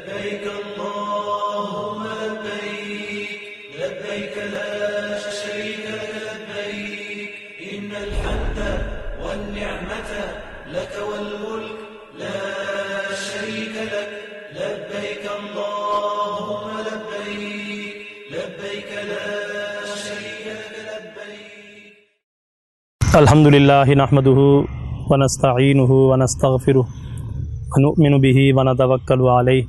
لبيك اللهم لبيك لبيك لا شريك لك لبيك إن الحمد والنعمة لك والملك لا شريك لك لبيك اللهم لبيك لبيك لا شريك لك لبيك. الحمد لله نحمده ونستعينه ونستغفره ونؤمن به ونتوكل عليه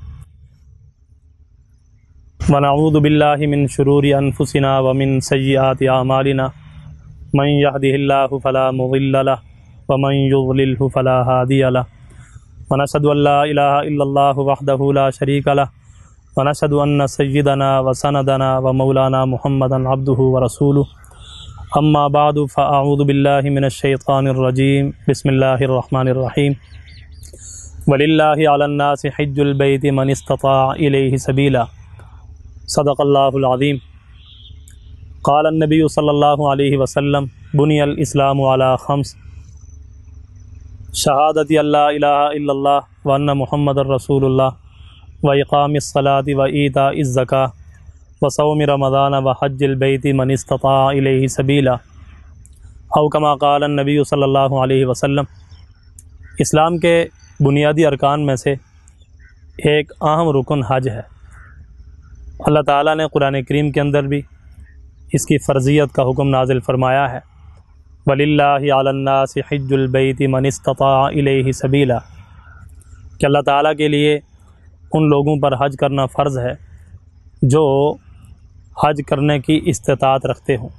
ونعوذ بالله من شرور أنفسنا ومن سيئات أعمالنا من يهده الله فلا مضل له ومن يضلله فلا هادي له ونشهد أن لا إله إلا الله وحده لا شريك له ونشهد أن سيدنا وسندنا ومولانا محمدا عبده ورسوله اما بعد فاعوذ باللہ من الشیطان الرجیم بسم اللہ الرحمن الرحیم وللہ علی الناس حج البیت من استطاع الیہ سبیلا صدق اللہ العظیم. قال النبی صلی اللہ علیہ وسلم بنی الاسلام علی خمس شہادت اللہ الہ الا اللہ وان محمد رسول اللہ واقام الصلاۃ وایتاء الزکاۃ وصوم رمضان وحج البیت من استطاع الیہ سبیلا او کما قال النبی صلی اللہ علیہ وسلم. اسلام کے بنیادی ارکان میں سے ایک اہم رکن حج ہے. اللہ تعالیٰ نے قرآن کریم کے اندر بھی اس کی فرضیت کا حکم نازل فرمایا ہے. وَلِلَّهِ عَلَى النَّاسِ حِجُّ الْبَيْتِ مَنِ اسْتَطَاعَ إِلَيْهِ سَبِيلًا کہ اللہ تعالیٰ کے لیے ان لوگوں پر حج کرنا فرض ہے جو حج کرنے کی استطاعت رکھتے ہوں.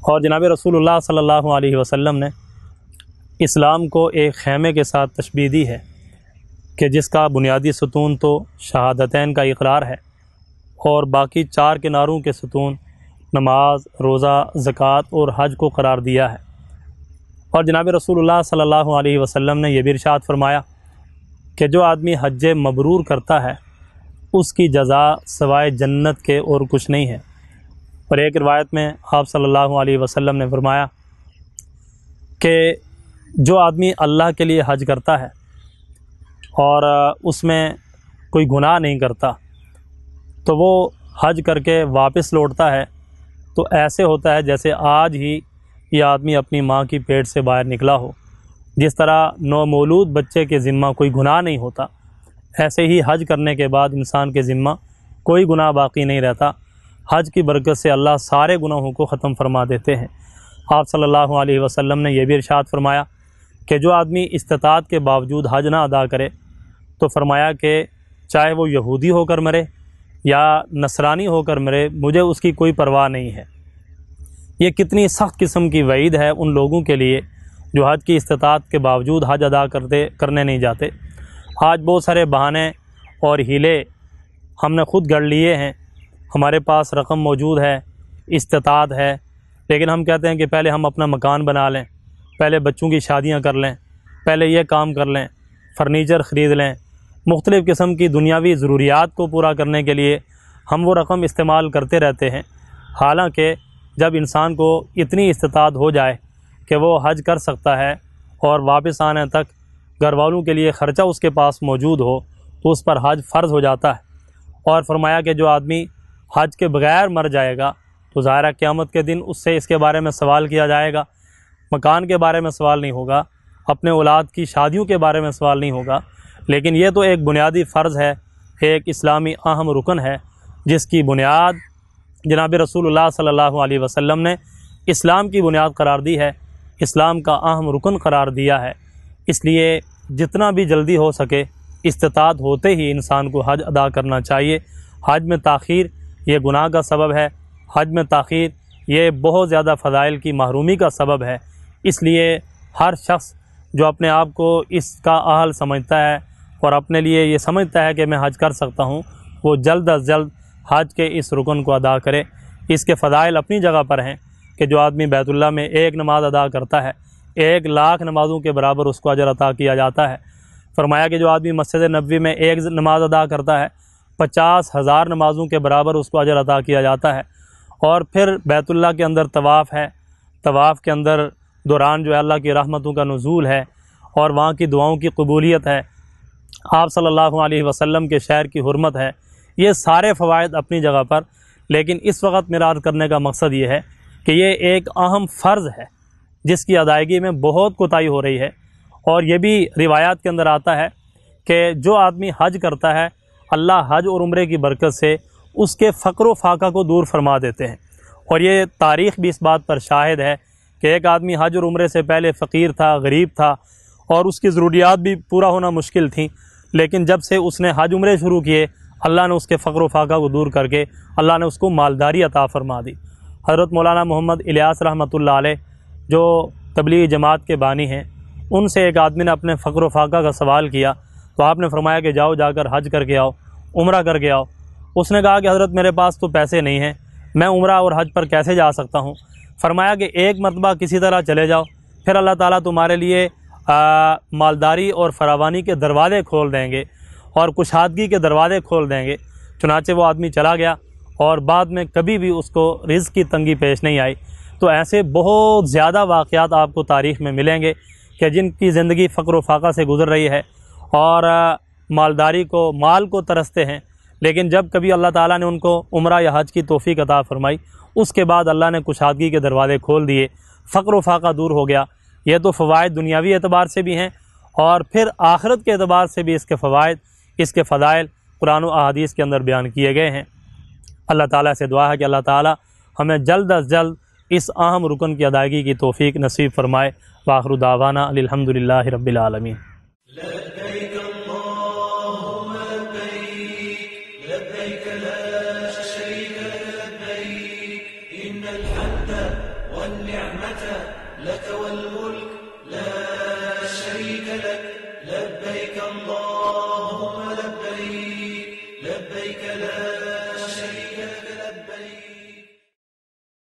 اور جناب رسول اللہ صلی اللہ علیہ وسلم نے اسلام کو ایک خیمے کے ساتھ تشبیہ دی ہے کہ جس کا بنیادی ستون تو شہادتین کا اقرار ہے اور باقی چار کناروں کے ستون نماز، روزہ، زکوٰۃ اور حج کو قرار دیا ہے. اور جناب رسول اللہ صلی اللہ علیہ وسلم نے یہ بھی ارشاد فرمایا کہ جو آدمی حج مبرور کرتا ہے اس کی جزا سوائے جنت کے اور کچھ نہیں ہے. اور ایک روایت میں آپ صلی اللہ علیہ وسلم نے فرمایا کہ جو آدمی اللہ کے لیے حج کرتا ہے اور اس میں کوئی گناہ نہیں کرتا تو وہ حج کر کے واپس لوٹتا ہے تو ایسے ہوتا ہے جیسے آج ہی یہ آدمی اپنی ماں کی پیٹ سے باہر نکلا ہو. جس طرح نومولود بچے کے ذمہ کوئی گناہ نہیں ہوتا، ایسے ہی حج کرنے کے بعد انسان کے ذمہ کوئی گناہ باقی نہیں رہتا. حج کی برکت سے اللہ سارے گناہوں کو ختم فرما دیتے ہیں. آپ صلی اللہ علیہ وسلم نے یہ بھی ارشاد فرمایا کہ جو آدمی استطاعت کے باوجود حج نہ ادا کرے تو فرمایا کہ چاہے وہ یہودی ہو کر مرے یا نصرانی ہو کر مرے مجھے اس کی کوئی پرواہ نہیں ہے. یہ کتنی سخت قسم کی وعید ہے ان لوگوں کے لیے جو حج کی استطاعت کے باوجود حج ادا کرنے نہیں جاتے. آج بہت سارے بہانے اور ہیلے ہم نے خود گڑھ لیے ہیں. ہمارے پاس رقم موجود ہے، استطاعت ہے، لیکن ہم کہتے ہیں کہ پہلے ہم اپنا مکان بنا لیں، پہلے بچوں کی شادیاں کر لیں، پہلے یہ کام کر لیں، فرنیچر خرید لیں. مختلف قسم کی دنیاوی ضروریات کو پورا کرنے کے لیے ہم وہ رقم استعمال کرتے رہتے ہیں. حالانکہ جب انسان کو اتنی استطاعت ہو جائے کہ وہ حج کر سکتا ہے اور واپس آنے تک گھر والوں کے لیے خرچہ اس کے پاس موجود ہو تو اس پر حج فرض ہو جاتا ہے. اور فرمایا کہ جو آدمی حج کے بغیر مر جائے گا تو ظاہرہ قیامت کے دن اس سے اس کے بارے میں سوال کیا جائے گا. مکان کے بارے میں سوال نہیں ہوگا، اپنے اولاد کی شادیوں کے بارے میں سوال نہیں ہوگا. لیکن یہ تو ایک بنیادی فرض ہے، ایک اسلامی اہم رکن ہے جس کی بنیاد جناب رسول اللہ صلی اللہ علیہ وسلم نے اسلام کی بنیاد قرار دی ہے، اسلام کا اہم رکن قرار دیا ہے. اس لیے جتنا بھی جلدی ہو سکے استطاعت ہوتے ہی انسان کو حج ادا کرنا چاہیے. حج میں تاخیر یہ گناہ کا سبب ہے، حج میں تاخیر یہ بہت زیادہ فضائل کی محرومی کا سبب ہے. اس لیے ہر شخص جو اپنے آپ کو اس کا اہل سمجھتا ہے اور اپنے لیے یہ سمجھتا ہے کہ میں حج کر سکتا ہوں وہ جلد از جلد حج کے اس رکن کو ادا کرے. اس کے فضائل اپنی جگہ پر ہیں کہ جو آدمی بیت اللہ میں ایک نماز ادا کرتا ہے 1,00,000 نمازوں کے برابر اس کو اجر عطا کیا جاتا ہے. فرمایا کہ جو آدمی مسجد نبوی میں ایک نماز ادا کرتا ہے 50,000 نمازوں کے برابر اس کو اجر عطا کیا جاتا ہے. اور پھر بیت اللہ کے اندر طواف ہے، طواف کے اندر دوران جو ہے اللہ کی رحمتوں کا نزول ہے اور وہاں کی دعاؤں کی قبولیت ہے. آپ صلی اللہ علیہ وسلم کے شہر کی حرمت ہے، یہ سارے فوائد اپنی جگہ پر، لیکن اس وقت میرا عرض کرنے کا مقصد یہ ہے کہ یہ ایک اہم فرض ہے جس کی ادائیگی میں بہت کوتاہی ہو رہی ہے، اور یہ بھی روایات کے اندر آتا ہے کہ جو آدمی حج کرتا ہے اللہ حج اور عمرے کی برکت سے اس کے فقر و فاقہ کو دور فرما دیتے ہیں، اور یہ تاریخ بھی اس بات پر شاہد ہے کہ ایک آدمی حج اور عمرے سے پہلے فقیر تھا، غریب تھا، اور اس کی ضروریات بھی پورا ہونا مشکل تھیں، لیکن جب سے اس نے حج عمرے شروع کیے اللہ نے اس کے فقر و فاقہ کو دور کر کے اللہ نے اس کو مالداری عطا فرما دی۔ حضرت مولانا محمد الیاس رحمۃ اللہ علیہ جو تبلیغی جماعت کے بانی ہیں، ان سے ایک آدمی نے اپنے فقر و فاقہ کا سوال کیا تو آپ نے فرمایا کہ جاؤ جا کر حج کر کے آؤ، عمرہ کر کے آؤ۔ اس نے کہا کہ حضرت میرے پاس تو پیسے نہیں ہیں، میں عمرہ اور حج پر کیسے جا سکتا ہوں؟ فرمایا کہ ایک مرتبہ کسی طرح چلے جاؤ، پھر اللہ تعالیٰ تمہارے لیے مالداری اور فراوانی کے دروازے کھول دیں گے اور کشادگی کے دروازے کھول دیں گے۔ چنانچہ وہ آدمی چلا گیا اور بعد میں کبھی بھی اس کو رزق کی تنگی پیش نہیں آئی۔ تو ایسے بہت زیادہ واقعات آپ کو تاریخ میں ملیں گے کہ جن کی زندگی فقر و فاقہ سے گزر رہی ہے اور مالداری کو، مال کو ترستے ہیں، لیکن جب کبھی اللہ تعالیٰ نے ان کو عمرہ یا حج کی توفیق عطا فرمائی اس کے بعد اللہ نے کشادگی کے دروازے کھول دیے، فقر و فاقہ دور ہو گیا۔ یہ تو فوائد دنیاوی اعتبار سے بھی ہیں، اور پھر آخرت کے اعتبار سے بھی اس کے فوائد، اس کے فضائل قرآن و احادیث کے اندر بیان کیے گئے ہیں۔ اللہ تعالیٰ سے دعا ہے کہ اللہ تعالیٰ ہمیں جلد از جلد اس اہم رکن کی ادائیگی کی توفیق نصیب فرمائے۔ وآخر دعوانا الحمدللہ رب العالمین۔ لبيك اللهم لبيك لبيك لا شريك لك لبيك إن الحمد والنعمة لك والملك لا شريك لك لبيك اللهم لبيك لبيك لا